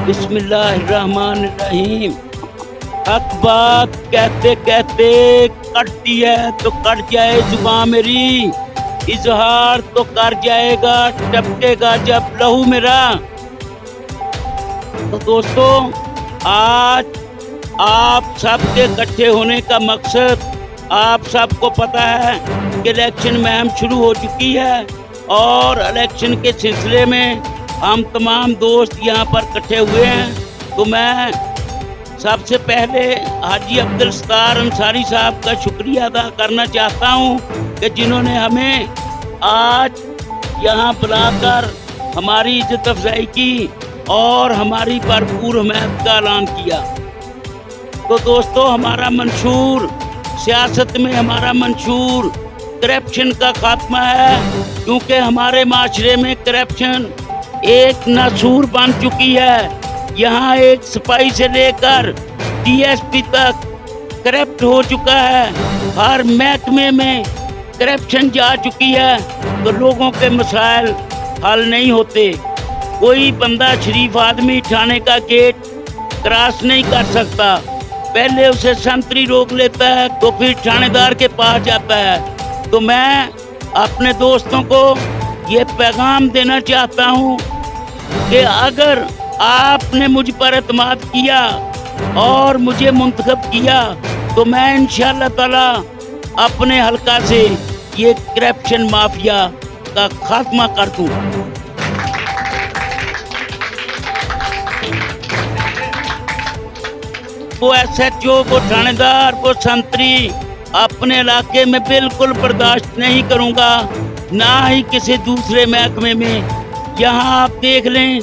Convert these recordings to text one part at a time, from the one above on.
बिस्मिल्लाहिर्रहमानिर्रहीम। हक बात कहते कहते कटती है तो कट जाए जुबां मेरी, इजहार तो कर जाएगा टपकेगा जब लहू मेरा। तो दोस्तों, आज आप सबके इकट्ठे होने का मकसद, आप सबको पता है कि इलेक्शन मुहिम शुरू हो चुकी है और इलेक्शन के सिलसिले में हम तमाम दोस्त यहाँ पर इकट्ठे हुए हैं। तो मैं सबसे पहले हाजी अब्दुल सत्तार अंसारी साहब का शुक्रिया अदा करना चाहता हूँ कि जिन्होंने हमें आज यहाँ बुलाकर हमारी इज्जत अफजाई की और हमारी भरपूर हिमायत का ऐलान किया। तो दोस्तों, हमारा मंशूर सियासत में हमारा मंशूर करप्शन का खात्मा है, क्योंकि हमारे माशरे में करप्शन एक नासूर बन चुकी है। यहाँ एक सिपाही से लेकर DSP तक करप्ट हो चुका है, हर महकमे में करप्शन जा चुकी है, तो लोगों के मसाइल हल नहीं होते। कोई बंदा शरीफ आदमी थाने का गेट क्रॉस नहीं कर सकता, पहले उसे संतरी रोक लेता है तो फिर थानेदार के पास जाता है। तो मैं अपने दोस्तों को ये पैगाम देना चाहता हूँ कि अगर आपने मुझ पर एतमाद किया और मुझे मुंतखब किया तो मैं इंशाअल्लाह ताला अपने हल्का से ये करप्शन माफिया का खात्मा कर दूँ। वो SHO, वो थानेदार, वो संतरी अपने इलाके में बिल्कुल बर्दाश्त नहीं करूँगा, ना ही किसी दूसरे महकमे में। यहाँ आप देख लें,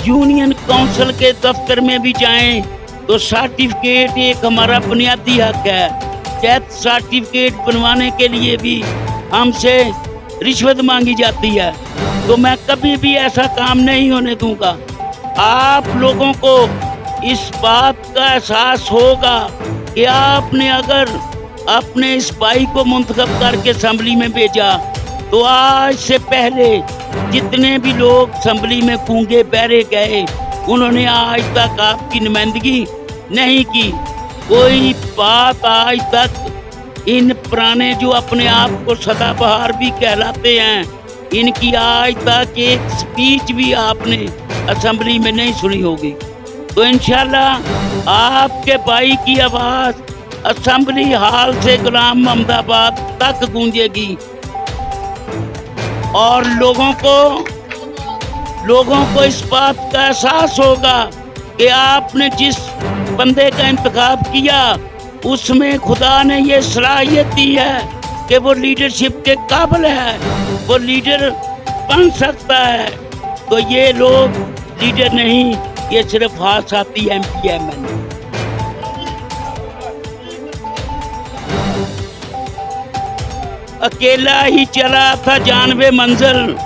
यूनियन काउंसिल के दफ्तर में भी जाएं तो सर्टिफिकेट एक हमारा बुनियादी हक है। डेथ सर्टिफिकेट बनवाने के लिए भी हमसे रिश्वत मांगी जाती है। तो मैं कभी भी ऐसा काम नहीं होने दूंगा। आप लोगों को इस बात का एहसास होगा कि आपने अगर अपने इस भाई को मुंतखब करके असम्बली में भेजा तो आज से पहले जितने भी लोग असम्बली में गूंगे बहरे गए, उन्होंने आज तक आपकी नुमाइंदगी नहीं की। कोई बात आज तक इन पुराने जो अपने आप को सदाबहार भी कहलाते हैं, इनकी आज तक एक स्पीच भी आपने असम्बली में नहीं सुनी होगी। तो इंशाल्लाह आपके भाई की आवाज़ असम्बली हाल से गुलाम मोहम्मदाबाद तक गूंजेगी और लोगों को इस बात का एहसास होगा कि आपने जिस बंदे का इंतखाब किया उसमें खुदा ने ये सलाहियत दी है कि वो लीडरशिप के काबिल है, वो लीडर बन सकता है। तो ये लोग लीडर नहीं, ये सिर्फ हासाती MP MLA। अकेला ही चला था जानवे मंजिल,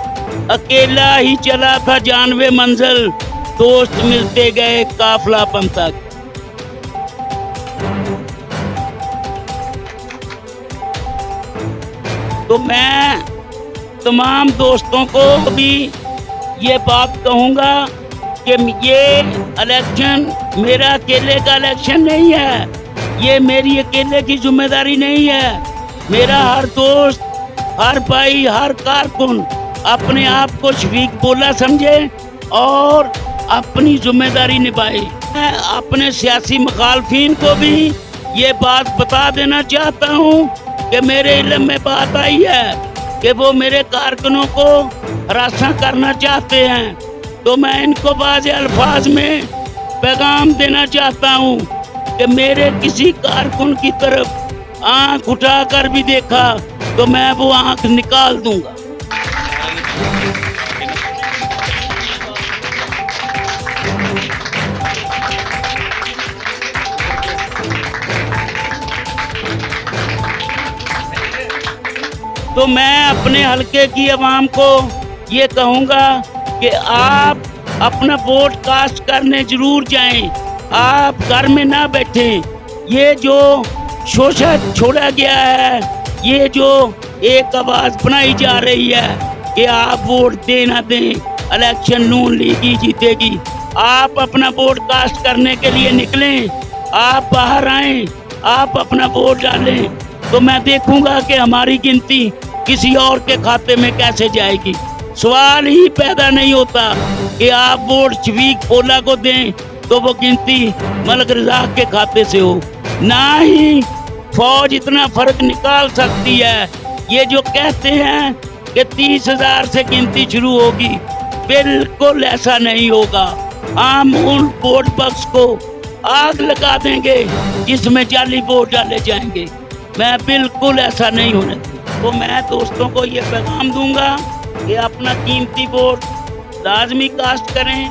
अकेला ही चला था जानवे मंजिल, दोस्त मिलते गए काफिला बनता गया। तो मैं तमाम दोस्तों को भी ये बात कहूँगा कि ये इलेक्शन मेरा अकेले का इलेक्शन नहीं है, ये मेरी अकेले की जिम्मेदारी नहीं है। मेरा हर दोस्त, हर भाई, हर कारकुन अपने आप को शफीक बोला समझे और अपनी जिम्मेदारी निभाए। मैं अपने सियासी मुखालफिन को भी ये बात बता देना चाहता हूँ कि मेरे इल्म में बात आई है कि वो मेरे कारकुनों को हरासा करना चाहते हैं। तो मैं इनको बाज़ अल्फाज में पैगाम देना चाहता हूँ कि मेरे किसी कारकुन की तरफ आंख उठाकर भी देखा तो मैं वो आंख निकाल दूंगा। तो मैं अपने हलके की आवाम को ये कहूँगा कि आप अपना वोट कास्ट करने जरूर जाएं, आप घर में ना बैठें। ये जो शोषण छोड़ा गया है, ये जो एक आवाज़ बनाई जा रही है कि आप वोट दे ना दें, इलेक्शन नून लीग ही जीतेगी, आप अपना वोट कास्ट करने के लिए निकलें, आप बाहर आएं, आप अपना वोट डालें, तो मैं देखूंगा कि हमारी गिनती किसी और के खाते में कैसे जाएगी। सवाल ही पैदा नहीं होता कि आप वोट शफीक पोला को दें तो वो गिनती मलक रज़ाक के खाते से हो। ना ही फौज इतना फर्क निकाल सकती है। ये जो कहते हैं कि 30,000 से गिनती शुरू होगी, बिल्कुल ऐसा नहीं होगा। हम उन वोट बक्स को आग लगा देंगे जिसमें जाली वोट डाले जाएंगे। मैं बिल्कुल ऐसा नहीं होने दूंगा। तो मैं दोस्तों को ये पैगाम दूंगा कि अपना कीमती वोट लाजमी कास्ट करें।